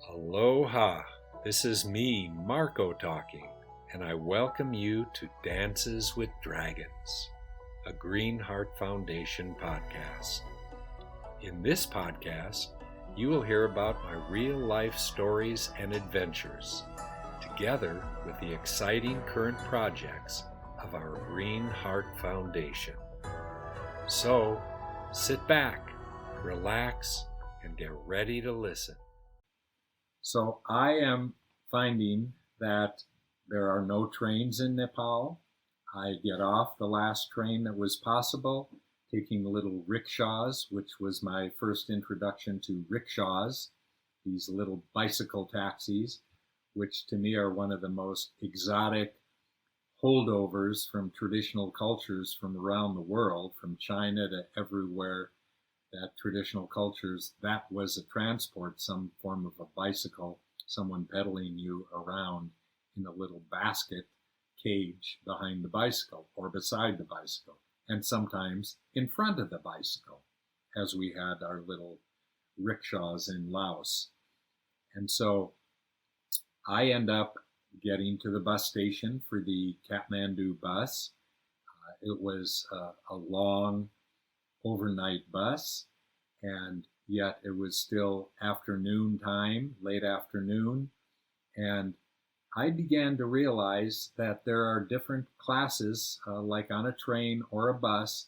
Aloha, this is me, MarkO, talking, and I welcome you to Dances with Dragons, a Green Heart Foundation podcast. In this podcast, you will hear about my real-life stories and adventures, together with the exciting current projects of our Green Heart Foundation. So, sit back, relax, and get ready to listen. So I am finding that there are no trains in Nepal. I get off the last train that was possible, taking little rickshaws, which was my first introduction to rickshaws, these little bicycle taxis, which to me are one of the most exotic holdovers from traditional cultures from around the world, from China to everywhere. That traditional cultures, that was a transport, some form of a bicycle, someone pedaling you around in a little basket cage behind the bicycle or beside the bicycle, and sometimes in front of the bicycle, as we had our little rickshaws in Laos. And so I end up getting to the bus station for the Kathmandu bus. It was a long overnight bus, and yet it was still afternoon time, late afternoon, and I began to realize that there are different classes, like on a train or a bus,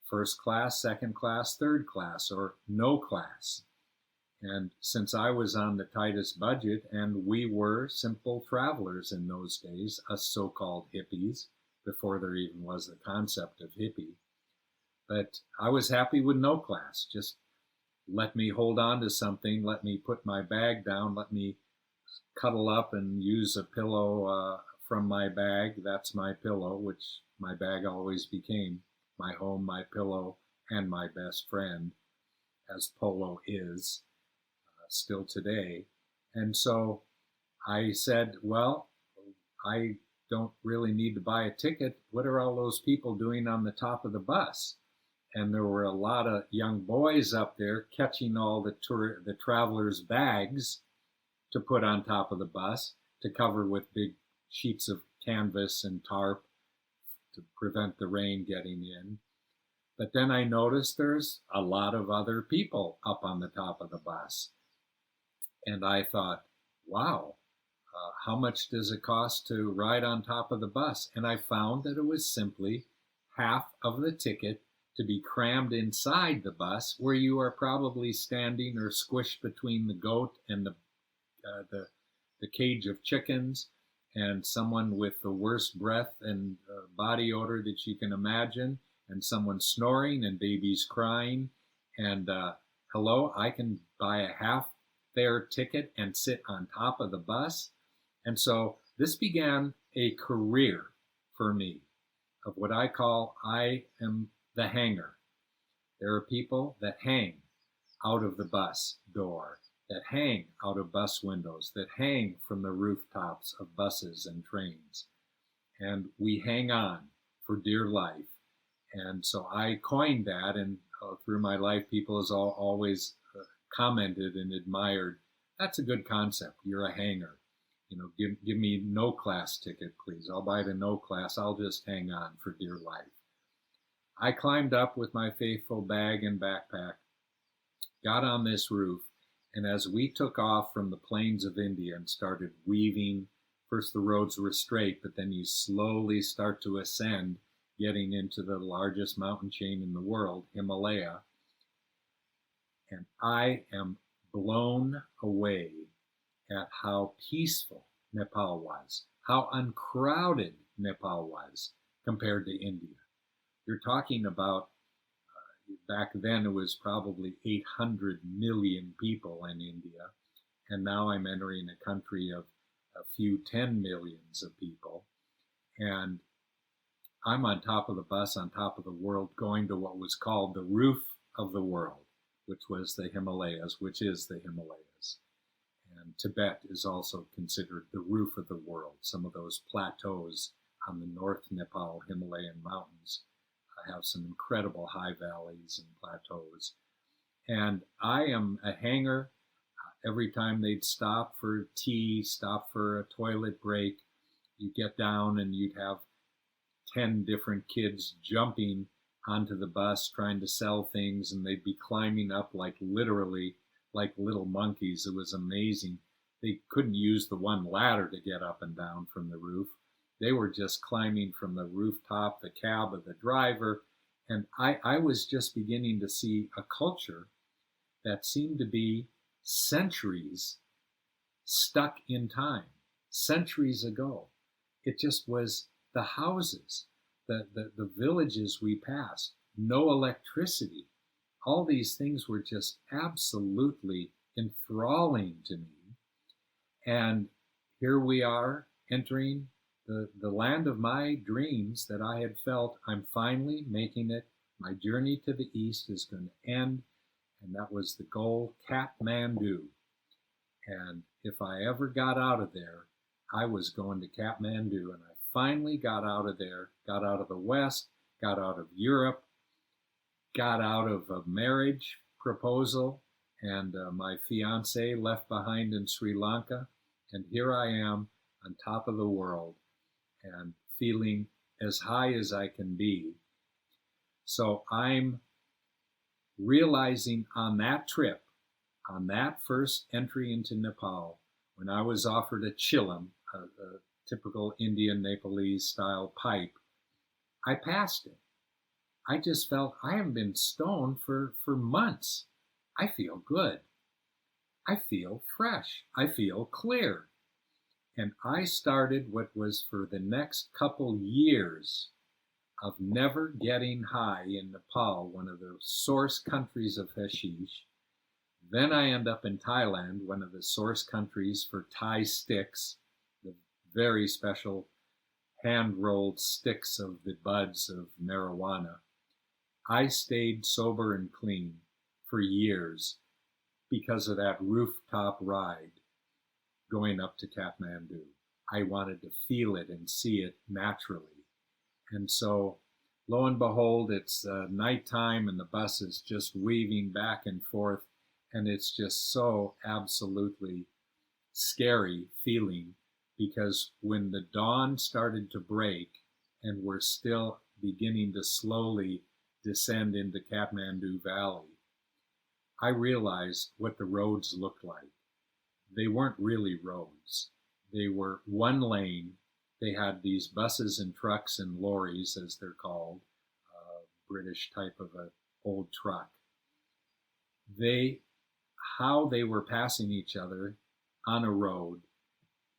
first class, second class, third class, or no class. And since I was on the tightest budget, and we were simple travelers in those days, us so-called hippies, before there even was the concept of hippie, but I was happy with no class. Just let me hold on to something, let me put my bag down, let me cuddle up and use a pillow from my bag. That's my pillow, which my bag always became my home, my pillow, and my best friend, as polo is still today. And so I said, well, I don't really need to buy a ticket. What are all those people doing on the top of the bus? And there were a lot of young boys up there catching all the travelers' bags to put on top of the bus, to cover with big sheets of canvas and tarp to prevent the rain getting in. But then I noticed there's a lot of other people up on the top of the bus. And I thought, wow, how much does it cost to ride on top of the bus? And I found that it was simply half of the ticket to be crammed inside the bus, where you are probably standing or squished between the goat and the cage of chickens, and someone with the worst breath and body odor that you can imagine, and someone snoring and babies crying. And hello, I can buy a half fare ticket and sit on top of the bus. And so this began a career for me of what I call I am the hanger. There are people that hang out of the bus door, that hang out of bus windows, that hang from the rooftops of buses and trains. And we hang on for dear life. And so I coined that, and through my life, people has always commented and admired, that's a good concept, you're a hanger. You know, give me no class ticket, please. I'll buy the no class, I'll just hang on for dear life. I climbed up with my faithful bag and backpack, got on this roof, and as we took off from the plains of India and started weaving, first the roads were straight, but then you slowly start to ascend, getting into the largest mountain chain in the world, Himalaya. And I am blown away at how peaceful Nepal was, how uncrowded Nepal was compared to India. You're talking about, back then it was probably 800 million people in India, and now I'm entering a country of a few 10 millions of people, and I'm on top of the bus, on top of the world, going to what was called the roof of the world, which was the Himalayas, which is the Himalayas. And Tibet is also considered the roof of the world. Some of those plateaus on the North Nepal Himalayan mountains have some incredible high valleys and plateaus. And I am a hanger Every time they'd stop for tea, stop for a toilet break, you'd get down and you'd have 10 different kids jumping onto the bus trying to sell things, and they'd be climbing up like literally like little monkeys. It was amazing. They couldn't use the one ladder to get up and down from the roof. They were just climbing from the rooftop, the cab of the driver. And I was just beginning to see a culture that seemed to be centuries stuck in time, centuries ago. It just was the houses, the villages we passed, no electricity. All these things were just absolutely enthralling to me. And here we are entering the land of my dreams that I had felt. I'm finally making it. My journey to the east is going to end. And that was the goal, Kathmandu. And if I ever got out of there, I was going to Kathmandu. And I finally got out of there, got out of the West, got out of Europe, got out of a marriage proposal, and my fiance left behind in Sri Lanka. And here I am on top of the world and feeling as high as I can be. So I'm realizing on that trip, on that first entry into Nepal, when I was offered a chilam, a typical Indian Nepalese style pipe, I passed it. I just felt I haven't been stoned for months. I feel good. I feel fresh. I feel clear. And I started what was for the next couple years of never getting high in Nepal, one of the source countries of hashish. Then I end up in Thailand, one of the source countries for Thai sticks, the very special hand-rolled sticks of the buds of marijuana. I stayed sober and clean for years because of that rooftop ride going up to Kathmandu. I wanted to feel it and see it naturally. And so, lo and behold, it's nighttime and the bus is just weaving back and forth, and it's just so absolutely scary feeling, because when the dawn started to break and we're still beginning to slowly descend into Kathmandu Valley, I realized what the roads looked like. They weren't really roads. They were one lane. They had these buses and trucks and lorries, as they're called, British type of an old truck. How they were passing each other on a road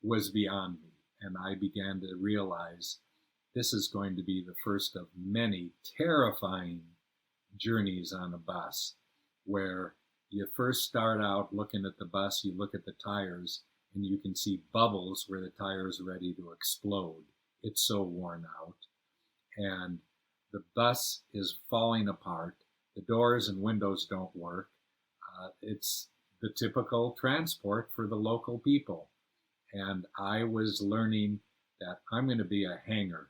was beyond me. And I began to realize this is going to be the first of many terrifying journeys on a bus, where you first start out looking at the bus, you look at the tires, and you can see bubbles where the tire's ready to explode. It's so worn out. And the bus is falling apart. The doors and windows don't work. It's the typical transport for the local people. And I was learning that I'm going to be a hanger,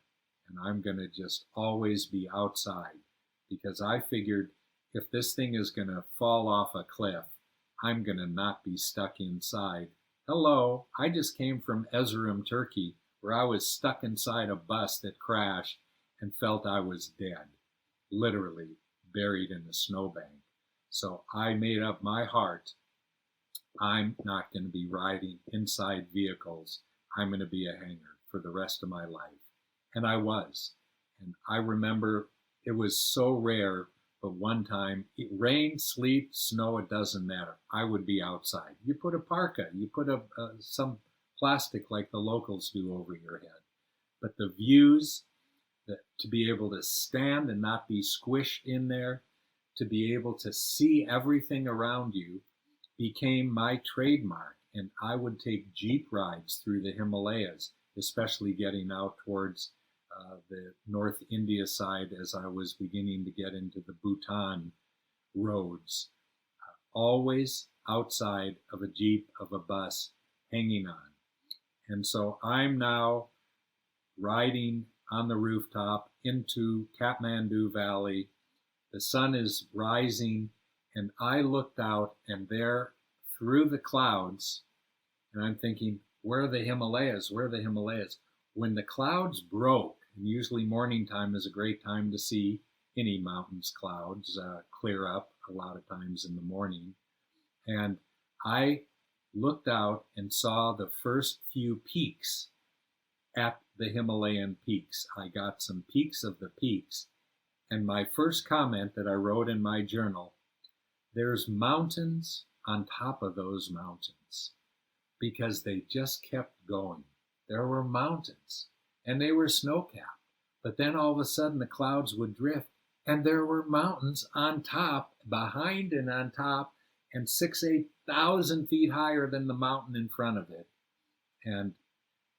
and I'm going to just always be outside, because I figured if this thing is going to fall off a cliff, I'm going to not be stuck inside. Hello, I just came from Erzurum, Turkey, where I was stuck inside a bus that crashed and felt I was dead, literally buried in a snowbank. So I made up my heart, I'm not going to be riding inside vehicles. I'm going to be a hanger for the rest of my life. And I was. And I remember it was so rare, but one time, rain, sleet, snow, it doesn't matter. I would be outside. You put a parka, you put some plastic like the locals do over your head. But the views, to be able to stand and not be squished in there, to be able to see everything around you, became my trademark. And I would take jeep rides through the Himalayas, especially getting out towards the North India side as I was beginning to get into the Bhutan roads. Always outside of a jeep, of a bus, hanging on. And so I'm now riding on the rooftop into Kathmandu Valley. The sun is rising, and I looked out, and there through the clouds, and I'm thinking, where are the Himalayas? Where are the Himalayas? When the clouds broke, and usually morning time is a great time to see any mountains clouds clear up a lot of times in the morning. And I looked out and saw the first few peaks at the Himalayan peaks. I got some peaks of the peaks. And my first comment that I wrote in my journal, there's mountains on top of those mountains, because they just kept going. There were mountains and they were snow-capped, but then all of a sudden the clouds would drift and there were mountains on top, behind and on top, and 8,000 feet higher than the mountain in front of it. And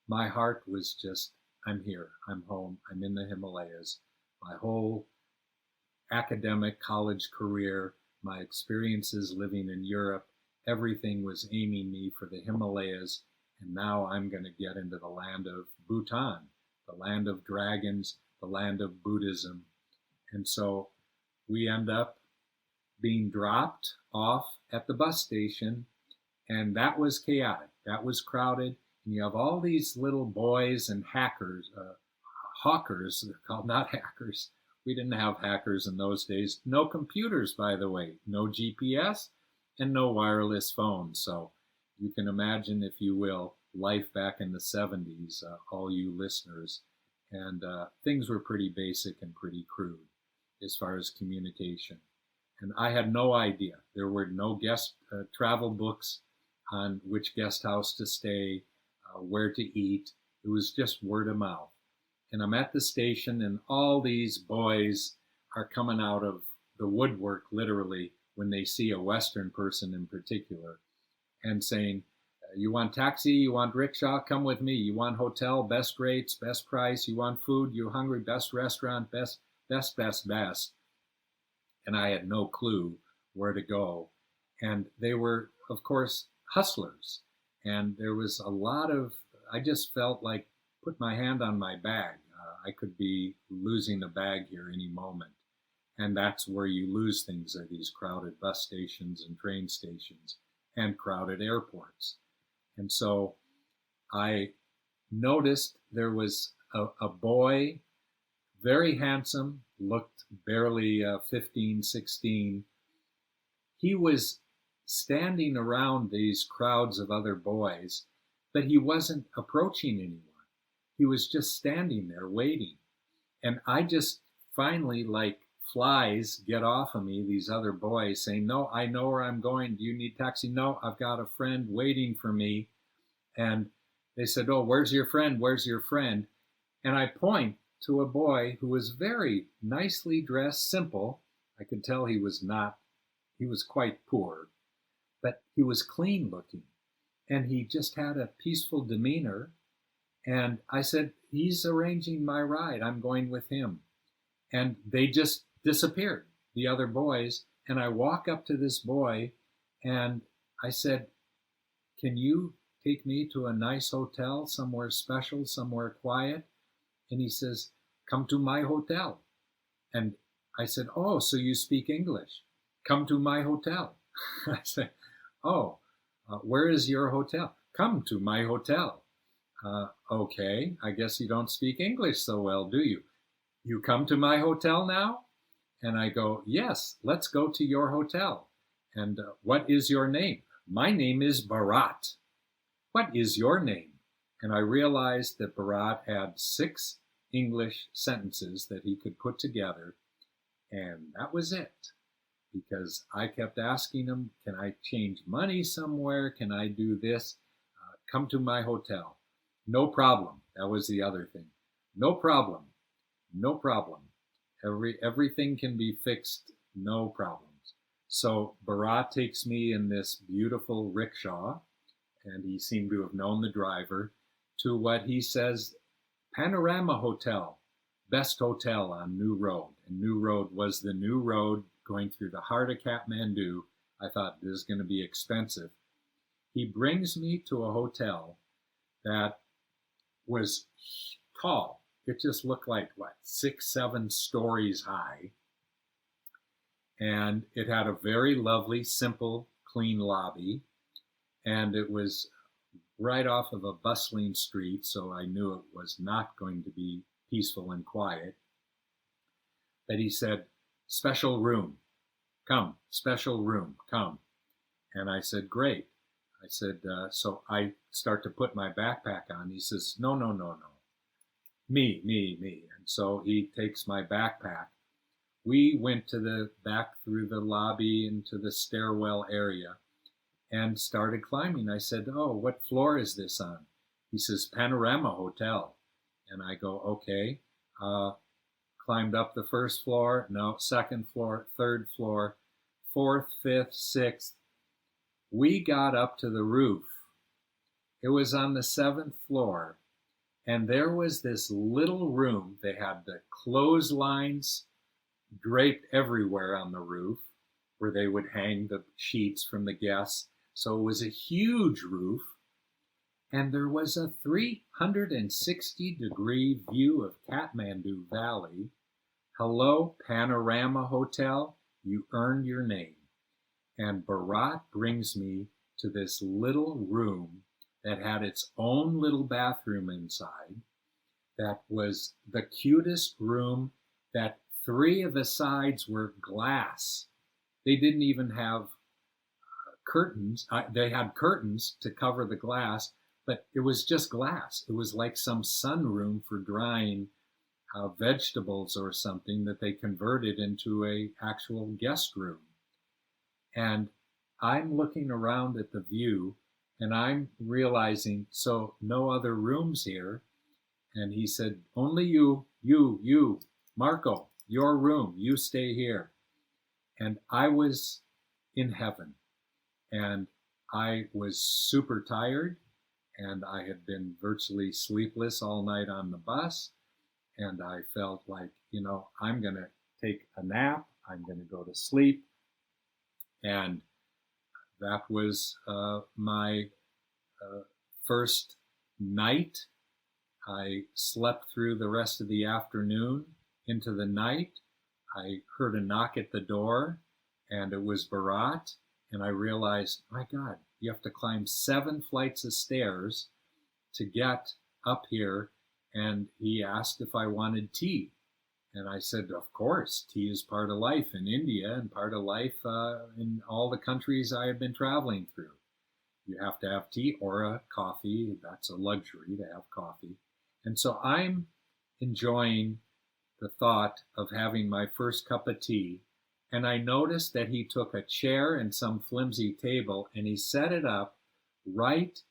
my heart was just, I'm here, I'm home, I'm in the Himalayas. My whole academic college career, my experiences living in Europe, everything was aiming me for the Himalayas. And now I'm going to get into the land of Bhutan, the land of dragons, the land of Buddhism. And so we end up being dropped off at the bus station, and that was chaotic. That was crowded. And you have all these little boys and hawkers, they're called, not hackers. We didn't have hackers in those days. No computers, by the way, no GPS, and no wireless phones. So you can imagine, if you will, life back in the 70s, all you listeners. And things were pretty basic and pretty crude as far as communication. And I had no idea. There were no guest travel books on which guest house to stay, where to eat. It was just word of mouth. And I'm at the station, and all these boys are coming out of the woodwork, literally, when they see a Western person in particular, and saying, you want taxi, you want rickshaw, come with me. You want hotel, best rates, best price. You want food, you're hungry, best restaurant, best. And I had no clue where to go. And they were, of course, hustlers. And there was a lot of, I just felt like, put my hand on my bag. I could be losing the bag here any moment. And that's where you lose things, at these crowded bus stations and train stations and crowded airports. And so I noticed there was a boy, very handsome, looked barely 15, 16. He was standing around these crowds of other boys, but he wasn't approaching anyone. He was just standing there waiting. And I just finally, like flies, get off of me, these other boys, saying, no, I know where I'm going. Do you need taxi? No, I've got a friend waiting for me. And they said, oh, where's your friend? Where's your friend? And I point to a boy who was very nicely dressed, simple. I could tell he was quite poor, but he was clean looking. And he just had a peaceful demeanor. And I said, he's arranging my ride. I'm going with him. And they just disappeared, the other boys. And I walk up to this boy and I said, can you take me to a nice hotel, somewhere special, somewhere quiet? And he says, come to my hotel. And I said, oh, so you speak English. Come to my hotel. I said, oh, where is your hotel? Come to my hotel. Okay, I guess you don't speak English so well, do you? You come to my hotel now? And I go, yes, let's go to your hotel. And what is your name? My name is Bharat. What is your name? And I realized that Bharat had 6 English sentences that he could put together. And that was it. Because I kept asking him, can I change money somewhere? Can I do this? Come to my hotel. No problem. That was the other thing. No problem. No problem. Everything can be fixed. No problems. So Bharat takes me in this beautiful rickshaw, and he seemed to have known the driver, to what he says, Panorama Hotel, best hotel on New Road. And New Road was the new road going through the heart of Kathmandu. I thought, this is going to be expensive. He brings me to a hotel that was tall. It just looked like, 6, 7 stories high. And it had a very lovely, simple, clean lobby. And it was right off of a bustling street, so I knew it was not going to be peaceful and quiet. But he said, "Special room, come, special room, come." And I said, "Great." I said, so I start to put my backpack on. He says, "No, no, no, no. Me. And so he takes my backpack. We went to the back through the lobby into the stairwell area and started climbing. I said, "Oh, what floor is this on?" He says, "Panorama Hotel." And I go, "Okay." Climbed up the first floor, no, second floor, third floor, fourth, fifth, sixth. We got up to the roof. It was on the seventh floor, and there was this little room. They had the clotheslines draped everywhere on the roof where they would hang the sheets from the guests. So it was a huge roof, and there was a 360-degree view of Kathmandu Valley. Hello, Panorama Hotel, you earned your name. And Bharat brings me to this little room that had its own little bathroom inside. That was the cutest room, that 3 of the sides were glass. They didn't even have curtains. They had curtains to cover the glass, but it was just glass. It was like some sunroom for drying vegetables or something that they converted into a actual guest room. And I'm looking around at the view, and I'm realizing, so no other rooms here. And he said, "Only you, MarkO, your room, you stay here." And I was in heaven, and I was super tired, and I had been virtually sleepless all night on the bus. And I felt like, I'm going to take a nap. I'm going to go to sleep. And that was my first night. I slept through the rest of the afternoon into the night. I heard a knock at the door, and it was Bharat. And I realized, my God, you have to climb 7 flights of stairs to get up here. And he asked if I wanted tea. And I said, of course, tea is part of life in India and part of life in all the countries I have been traveling through. You have to have tea or a coffee. That's a luxury to have coffee. And so I'm enjoying the thought of having my first cup of tea. And I noticed that he took a chair and some flimsy table and he set it up right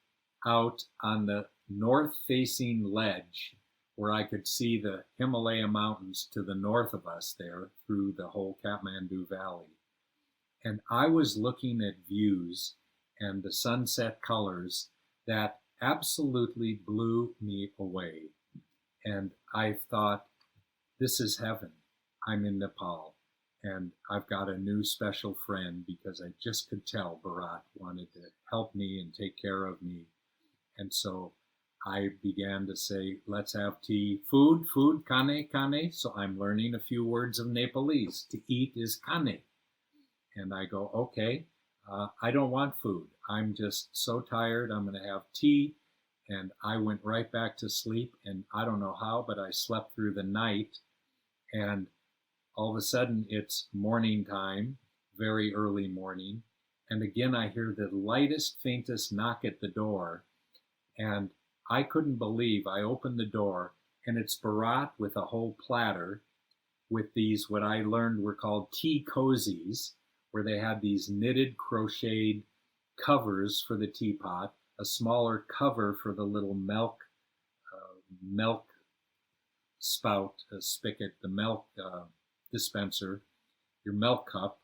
out on the north-facing ledge where I could see the Himalaya mountains to the north of us there through the whole Kathmandu Valley. And I was looking at views and the sunset colors that absolutely blew me away. And I thought, this is heaven. I'm in Nepal. And I've got a new special friend because I just could tell Bharat wanted to help me and take care of me. And so I began to say, let's have tea. Food, kane. So I'm learning a few words of Nepalese. To eat is kane. And I go, okay, I don't want food. I'm just so tired. I'm going to have tea. And I went right back to sleep. And I don't know how, but I slept through the night. And all of a sudden, it's morning time, very early morning. And again, I hear the lightest, faintest knock at the door. And I couldn't believe, I opened the door, and it's Bharat with a whole platter with these, what I learned were called tea cozies, where they had these knitted, crocheted covers for the teapot, a smaller cover for the little milk spout, spigot, the milk dispenser, your milk cup.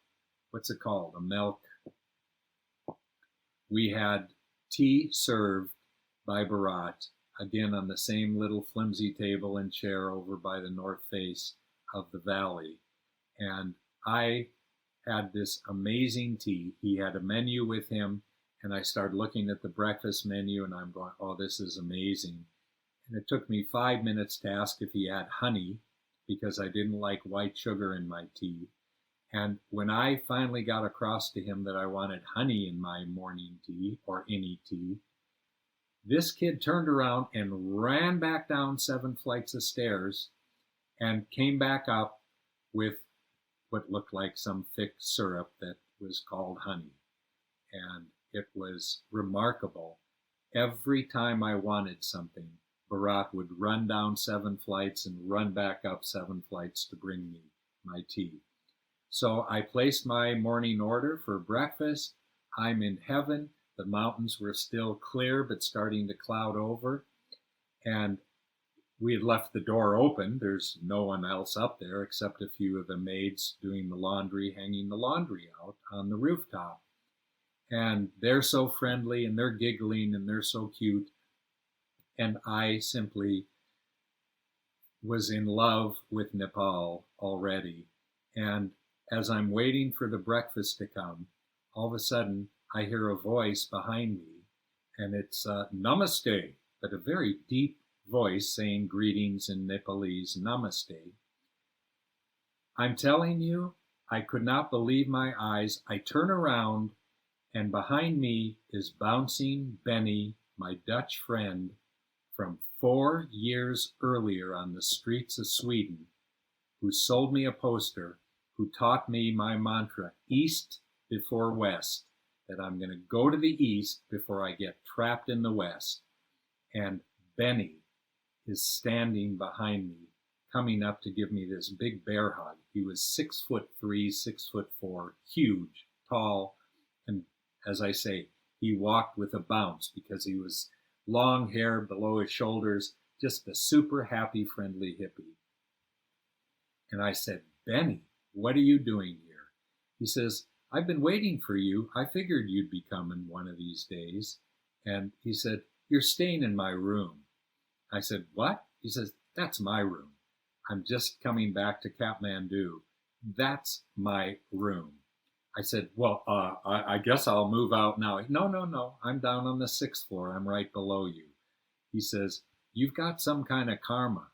What's it called? A milk. We had tea served by Bharat, again on the same little flimsy table and chair over by the north face of the valley. And I had this amazing tea. He had a menu with him, and I started looking at the breakfast menu, and I'm going, oh, this is amazing. And it took me 5 minutes to ask if he had honey, because I didn't like white sugar in my tea. And when I finally got across to him that I wanted honey in my morning tea or any tea, this kid turned around and ran back down 7 flights of stairs and came back up with what looked like some thick syrup that was called honey. And it was remarkable. Every time I wanted something, Bharat would run down 7 flights and run back up 7 flights to bring me my tea. So I placed my morning order for breakfast. I'm in heaven. The mountains were still clear, but starting to cloud over. And we had left the door open. There's no one else up there except a few of the maids doing the laundry, hanging the laundry out on the rooftop. And they're so friendly and they're giggling and they're so cute. And I simply was in love with Nepal already. And as I'm waiting for the breakfast to come, all of a sudden I hear a voice behind me, and it's namaste, but a very deep voice saying greetings in Nepalese, namaste. I'm telling you, I could not believe my eyes. I turn around, and behind me is bouncing Benny, my Dutch friend, from 4 years earlier on the streets of Sweden, who sold me a poster, who taught me my mantra, East before West, that I'm going to go to the East before I get trapped in the West. And Benny is standing behind me, coming up to give me this big bear hug. He was 6'3", 6'4", huge, tall, and as I say, he walked with a bounce because he was long hair below his shoulders, just a super happy, friendly hippie. And I said, Benny, what are you doing here? He says, I've been waiting for you. I figured you'd be coming one of these days. And he said, you're staying in my room. I said, what? He says, that's my room. I'm just coming back to Kathmandu. That's my room. I said, well, I guess I'll move out now. No, I'm down on the 6th floor. I'm right below you. He says, you've got some kind of karma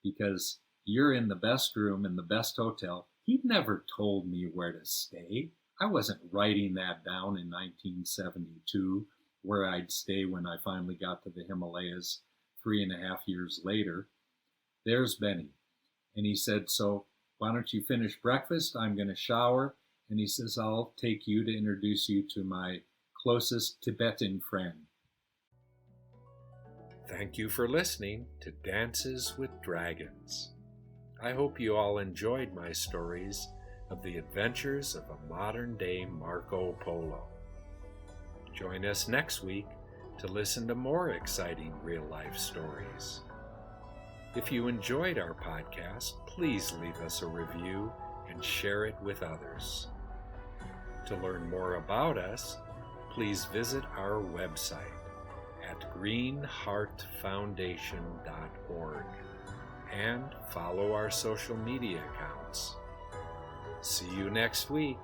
because you're in the best room in the best hotel. He'd never told me where to stay. I wasn't writing that down in 1972, where I'd stay when I finally got to the Himalayas 3.5 years later. There's Benny. And he said, so why don't you finish breakfast? I'm going to shower. And he says, I'll take you to introduce you to my closest Tibetan friend. Thank you for listening to Dances with Dragons. I hope you all enjoyed my stories of the adventures of a modern-day MarkO Polo. Join us next week to listen to more exciting real-life stories. If you enjoyed our podcast, please leave us a review and share it with others. To learn more about us, please visit our website at greenheartfoundation.org and follow our social media accounts. See you next week.